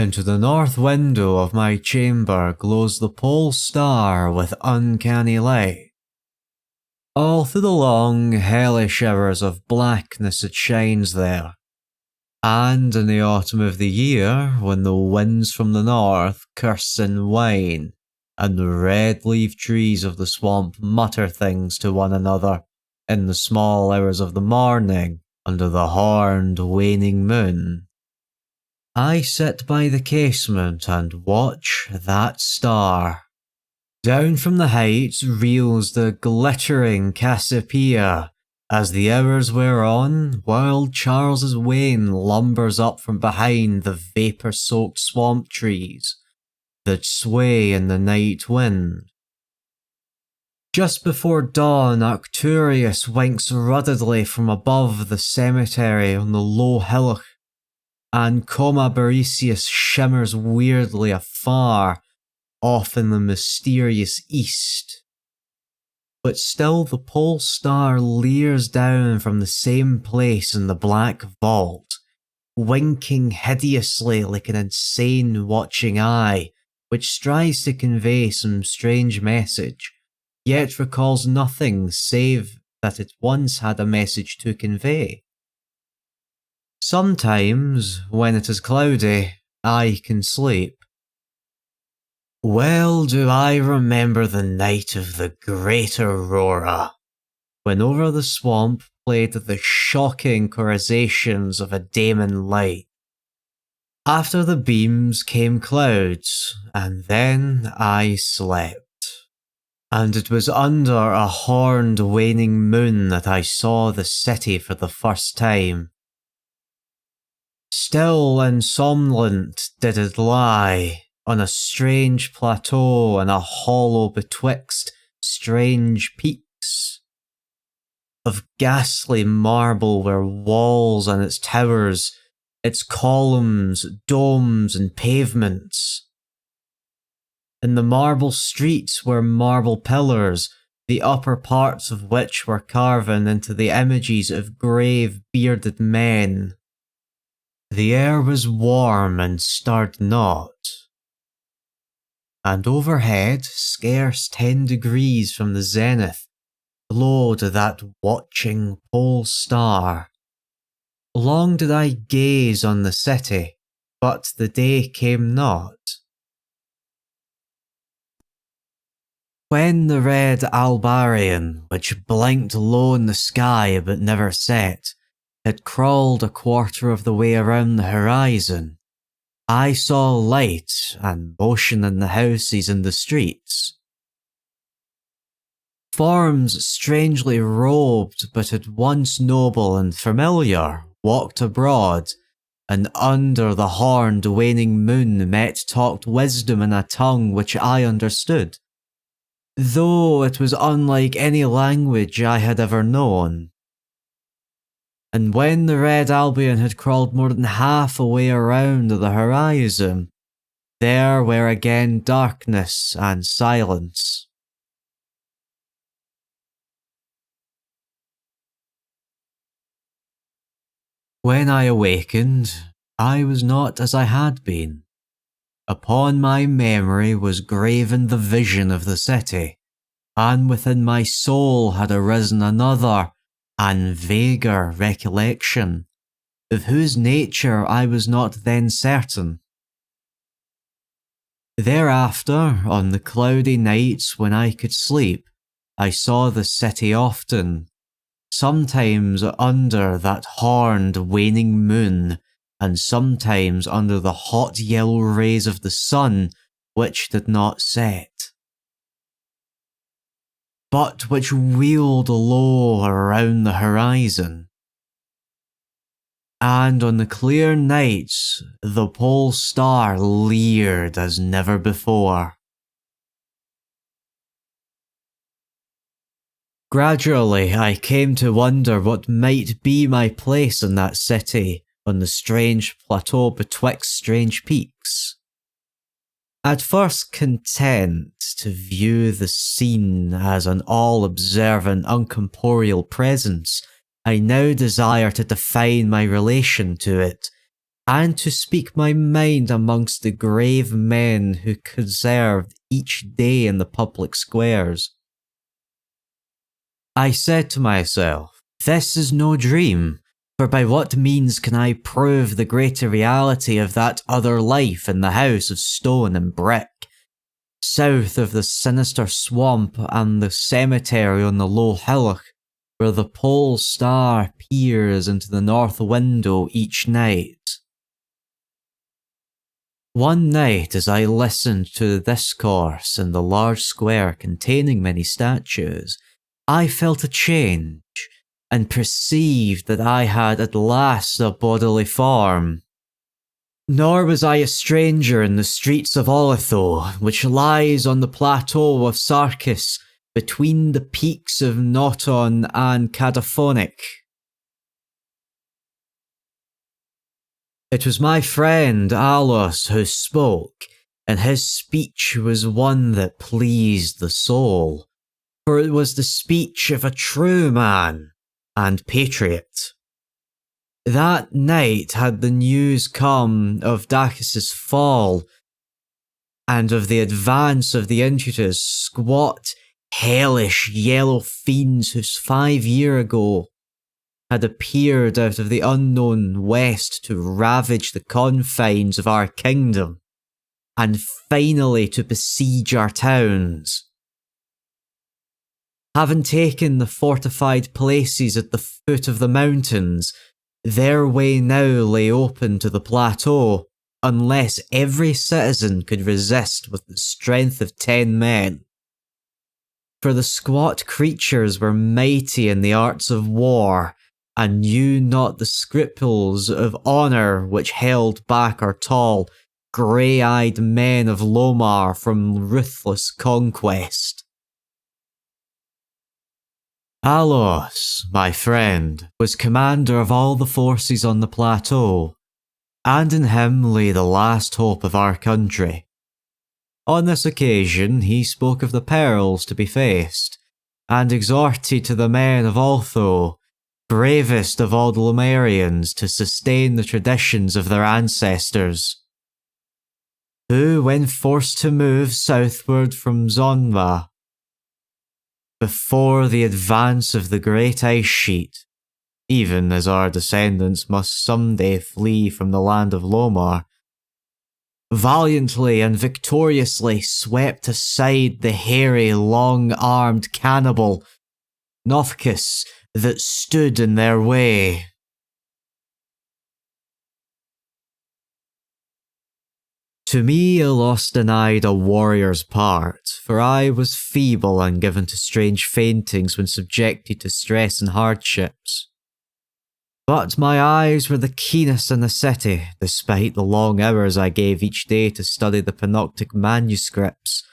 Into the north window of my chamber glows the pole star with uncanny light. All through the long, hellish hours of blackness it shines there. And in the autumn of the year, when the winds from the north curse and whine, and the red-leaved trees of the swamp mutter things to one another in the small hours of the morning under the horned, waning moon, I sit by the casement and watch that star. Down from the heights reels the glittering Cassiopeia, as the hours wear on, while Charles's Wain lumbers up from behind the vapour-soaked swamp trees that sway in the night wind. Just before dawn, Arcturus winks ruddily from above the cemetery on the low hillock, and Coma Beresius shimmers weirdly afar, off in the mysterious east. But still the pole star leers down from the same place in the black vault, winking hideously like an insane watching eye, which strives to convey some strange message, yet recalls nothing save that it once had a message to convey. Sometimes, when it is cloudy, I can sleep. Well do I remember the night of the Great Aurora, when over the swamp played the shocking chorizations of a daemon light. After the beams came clouds, and then I slept. And it was under a horned waning moon that I saw the city for the first time. Still and somnolent did it lie, on a strange plateau in a hollow betwixt strange peaks. Of ghastly marble were walls and its towers, its columns, domes and pavements. In the marble streets were marble pillars, the upper parts of which were carven into the images of grave bearded men. The air was warm and stirred not. And overhead, scarce 10 degrees from the zenith, glowed that watching pole star. Long did I gaze on the city, but the day came not. When the red Albarian, which blinked low in the sky but never set, had crawled a quarter of the way around the horizon, I saw light and motion in the houses and the streets. Forms strangely robed but at once noble and familiar walked abroad, and under the horned waning moon talked wisdom in a tongue which I understood, though it was unlike any language I had ever known. And when the red Albion had crawled more than half a way around the horizon, there were again darkness and silence. When I awakened, I was not as I had been. Upon my memory was graven the vision of the city, and within my soul had arisen another and vaguer recollection, of whose nature I was not then certain. Thereafter, on the cloudy nights when I could sleep, I saw the city often, sometimes under that horned waning moon, and sometimes under the hot yellow rays of the sun which did not set, but which wheeled low around the horizon. And on the clear nights, the pole star leered as never before. Gradually, I came to wonder what might be my place in that city, on the strange plateau betwixt strange peaks. At first content to view the scene as an all-observant, uncorporeal presence, I now desire to define my relation to it, and to speak my mind amongst the grave men who conserved each day in the public squares. I said to myself, this is no dream, for by what means can I prove the greater reality of that other life in the house of stone and brick, south of the sinister swamp and the cemetery on the low hillock, where the pole star peers into the north window each night? One night, as I listened to the discourse in the large square containing many statues, I felt a change, and perceived that I had at last a bodily form. Nor was I a stranger in the streets of Olitho, which lies on the plateau of Sarkis, between the peaks of Noton and Cadaphonic. It was my friend Alos who spoke, and his speech was one that pleased the soul, for it was the speech of a true man and patriot. That night had the news come of Dacus's fall, and of the advance of the Intutus, squat, hellish yellow fiends who 5 years ago had appeared out of the unknown west to ravage the confines of our kingdom, and finally to besiege our towns. Having taken the fortified places at the foot of the mountains, their way now lay open to the plateau, unless every citizen could resist with the strength of 10 men. For the squat creatures were mighty in the arts of war, and knew not the scruples of honour which held back our tall, grey-eyed men of Lomar from ruthless conquest. Alos, my friend, was commander of all the forces on the plateau, and in him lay the last hope of our country. On this occasion he spoke of the perils to be faced, and exhorted to the men of Altho, bravest of all the Lomarians, to sustain the traditions of their ancestors, who, when forced to move southward from Zonma, before the advance of the great ice sheet, even as our descendants must someday flee from the land of Lomar, valiantly and victoriously swept aside the hairy, long-armed cannibal, Nothkus, that stood in their way. To me, Alos denied a warrior's part, for I was feeble and given to strange faintings when subjected to stress and hardships. But my eyes were the keenest in the city, despite the long hours I gave each day to study the Panoptic manuscripts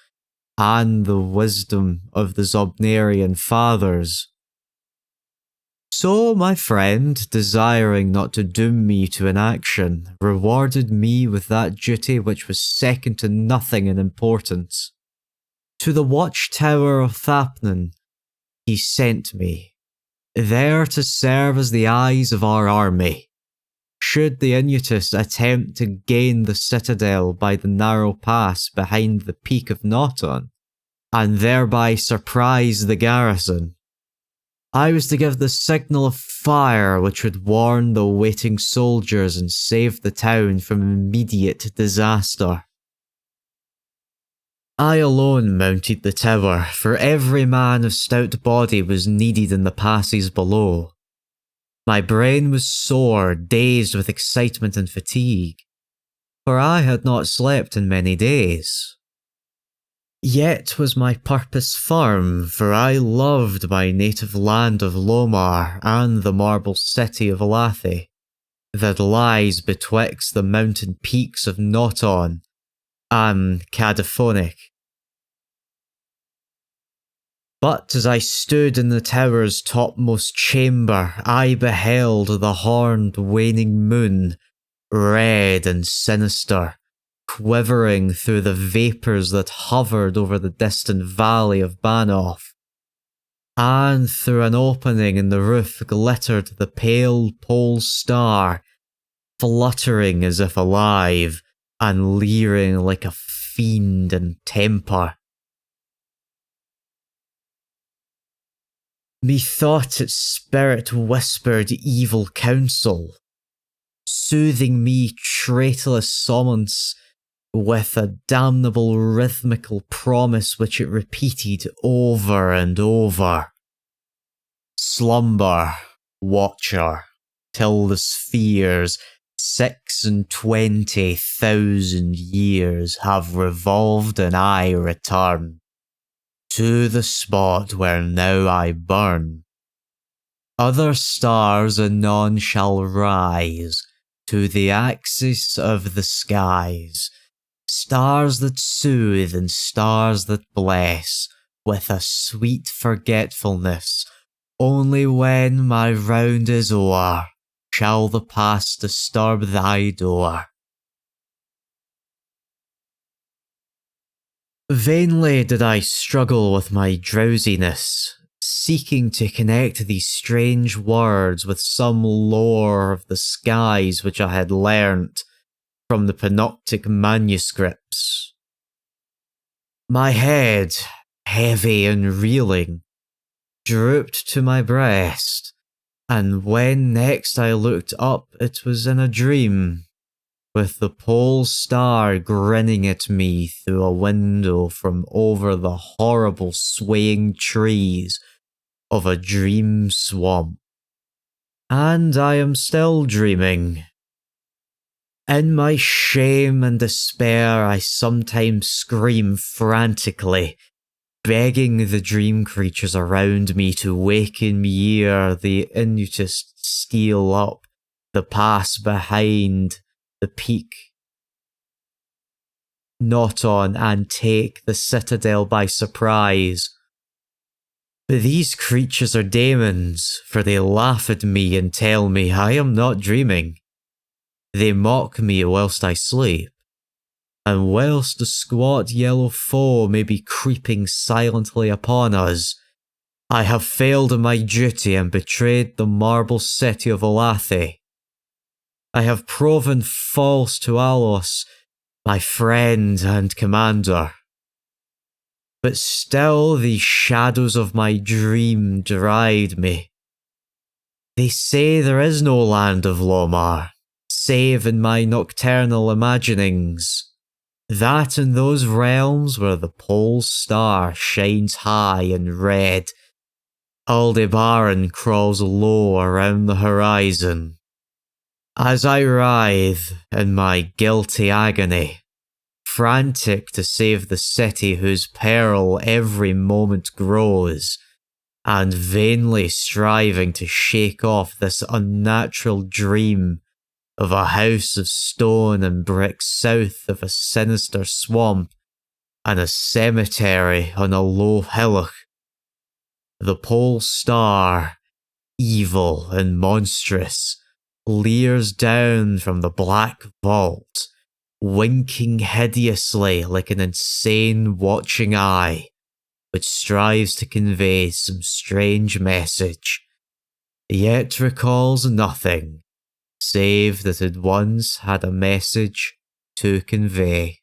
and the wisdom of the Zobnarian fathers. So my friend, desiring not to doom me to inaction, rewarded me with that duty which was second to nothing in importance. To the watchtower of Thapnan he sent me, there to serve as the eyes of our army, should the Inutus attempt to gain the citadel by the narrow pass behind the peak of Noton, and thereby surprise the garrison. I was to give the signal of fire which would warn the waiting soldiers and save the town from immediate disaster. I alone mounted the tower, for every man of stout body was needed in the passes below. My brain was sore, dazed with excitement and fatigue, for I had not slept in many days. Yet was my purpose firm, for I loved my native land of Lomar and the marble city of Elathi, that lies betwixt the mountain peaks of Noton and Cadaphonic. But as I stood in the tower's topmost chamber, I beheld the horned waning moon, red and sinister, quivering through the vapours that hovered over the distant valley of Banoff, and through an opening in the roof glittered the pale pole star, fluttering as if alive, and leering like a fiend in temper. Methought its spirit whispered evil counsel, soothing me traitorous summons with a damnable rhythmical promise which it repeated over and over. Slumber, watcher, till the spheres 26,000 years have revolved and I return to the spot where now I burn. Other stars anon shall rise to the axis of the skies, stars that soothe and stars that bless with a sweet forgetfulness. Only when my round is o'er shall the past disturb thy door. Vainly did I struggle with my drowsiness, seeking to connect these strange words with some lore of the skies which I had learnt from the Panoptic manuscripts. My head, heavy and reeling, drooped to my breast, and when next I looked up it was in a dream, with the pole star grinning at me through a window from over the horrible swaying trees of a dream swamp. And I am still dreaming. In my shame and despair I sometimes scream frantically, begging the dream creatures around me to waken me ere the inutists steal up the pass behind the peak, not on, and take the citadel by surprise. But these creatures are demons, for they laugh at me and tell me I am not dreaming. They mock me whilst I sleep, and whilst the squat yellow foe may be creeping silently upon us, I have failed in my duty and betrayed the marble city of Olathe. I have proven false to Alos, my friend and commander. But still the shadows of my dream deride me. They say there is no land of Lomar, save in my nocturnal imaginings. That in those realms where the pole star shines high and red, Aldebaran crawls low around the horizon. As I writhe in my guilty agony, frantic to save the city whose peril every moment grows, and vainly striving to shake off this unnatural dream of a house of stone and brick south of a sinister swamp and a cemetery on a low hillock, the pole star, evil and monstrous, leers down from the black vault, winking hideously like an insane watching eye, which strives to convey some strange message, yet recalls nothing, save that it once had a message to convey.